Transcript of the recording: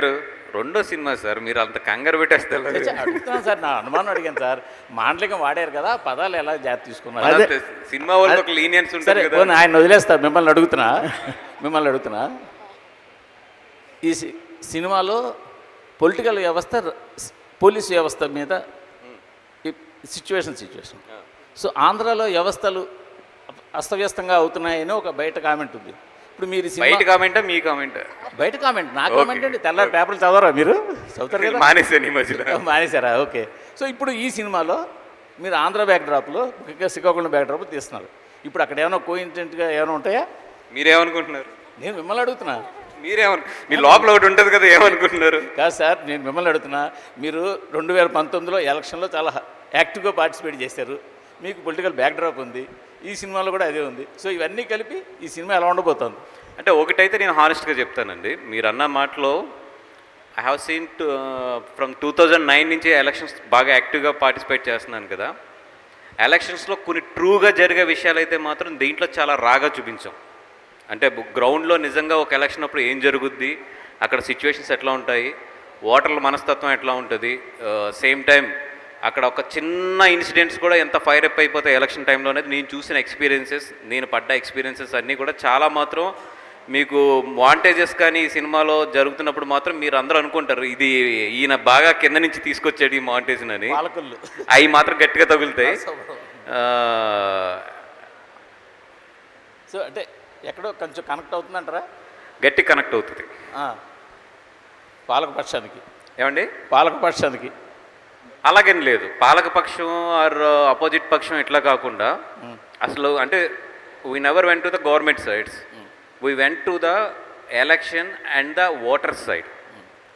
గారు రెండో cinema sir, మీరు అంత కంగారు పెట్టేస్తారు. అడుగుతున్నాను సార్, నా అనుమానం అడిగాను సార్. మాండలికం వాడారు కదా, పదాలు ఎలా జాగ్రత్త తీసుకున్నారు? అదే సినిమా వాళ్ళకి ఒక లీనియన్స్ ఉంటుంది సరే, కదా. ఆయన వదిలేస్తా. మిమ్మల్ని అడుగుతున్నా ఈ సినిమాలో పొలిటికల్ వ్యవస్థ, పోలీస్ వ్యవస్థ మీద సిచ్యువేషన్. సో ఆంధ్రాలో వ్యవస్థలు అస్తవ్యస్తంగా అవుతున్నాయని ఒక బయట కామెంట్ ఉంది. ఇప్పుడు మీరు బయట కామెంటా మీ కామెంట్? బయట కామెంట్, నా కామెంట్ అండి. తెల్లారి పేపర్లు చదవరా మీరు? చదువుతారు కదా. మానేశారా? ఓకే. సో ఇప్పుడు ఈ సినిమాలో మీరు ఆంధ్ర బ్యాక్డ్రాప్లో, ముఖ్యంగా శ్రీకాకుళం బ్యాక్డ్రాప్ తీస్తున్నారు. ఇప్పుడు అక్కడ ఏమైనా కోఇన్సిడెంట్గా ఏమైనా ఉంటాయా? మీరేమనుకుంటున్నారు? నేను మిమ్మల్ని అడుగుతున్నా. మీ లోపల ఒకటి ఉంటుంది కదా, ఏమనుకుంటున్నారు? కాదు సార్, నేను మిమ్మల్ని అడుగుతున్నా. మీరు 2019లో ఎలక్షన్లో చాలా యాక్టివ్గా పార్టిసిపేట్ చేశారు. మీకు పొలిటికల్ బ్యాక్డ్రాప్ ఉంది. ఈ సినిమాలో కూడా అదే ఉంది. సో ఇవన్నీ కలిపి ఈ సినిమా ఎలా ఉండబోతోంది? అంటే ఒకటైతే నేను హానెస్ట్గా చెప్తానండి, మీరు అన్న మాటలో ఐ హ్యావ్ సీన్ ఫ్రమ్ 2009 నుంచి ఎలక్షన్స్ బాగా యాక్టివ్గా పార్టిసిపేట్ చేస్తున్నాను కదా. ఎలక్షన్స్లో కొన్ని ట్రూగా జరిగే విషయాలు అయితే మాత్రం దీంట్లో చాలా రాగా చూపించాం. అంటే గ్రౌండ్లో నిజంగా ఒక ఎలక్షన్ అప్పుడు ఏం జరుగుద్ది, అక్కడ సిచ్యువేషన్స్ ఎట్లా ఉంటాయి, ఓటర్ల మనస్తత్వం ఎట్లా ఉంటుంది, సేమ్ టైం అక్కడ ఒక చిన్న ఇన్సిడెంట్స్ కూడా ఎంత ఫైర్ అప్ అయిపోతాయి ఎలక్షన్ టైంలో అనేది నేను చూసిన ఎక్స్పీరియన్సెస్, నేను పడ్డ ఎక్స్పీరియన్సెస్ అన్నీ కూడా చాలా మాత్రం మీకు వాంటేజెస్ కానీ ఈ సినిమాలో జరుగుతున్నప్పుడు మాత్రం మీరు అందరూ అనుకుంటారు ఇది ఈయన బాగా కింద నుంచి తీసుకొచ్చాడు ఈ మాంటేజ్ని అని. అవి మాత్రం గట్టిగా తగులుతాయి. సో అంటే ఎక్కడో కొంచెం కనెక్ట్ అవుతుందంటారా? గట్టి కనెక్ట్ అవుతుంది పాలకపక్షానికి. ఏమండి? పాలకపక్షానికి అలాగని లేదు. పాలకపక్షం ఆర్ అపోజిట్ పక్షం ఇట్లా కాకుండా అసలు అంటే we never went to the government sides, we went to the election and the voter side.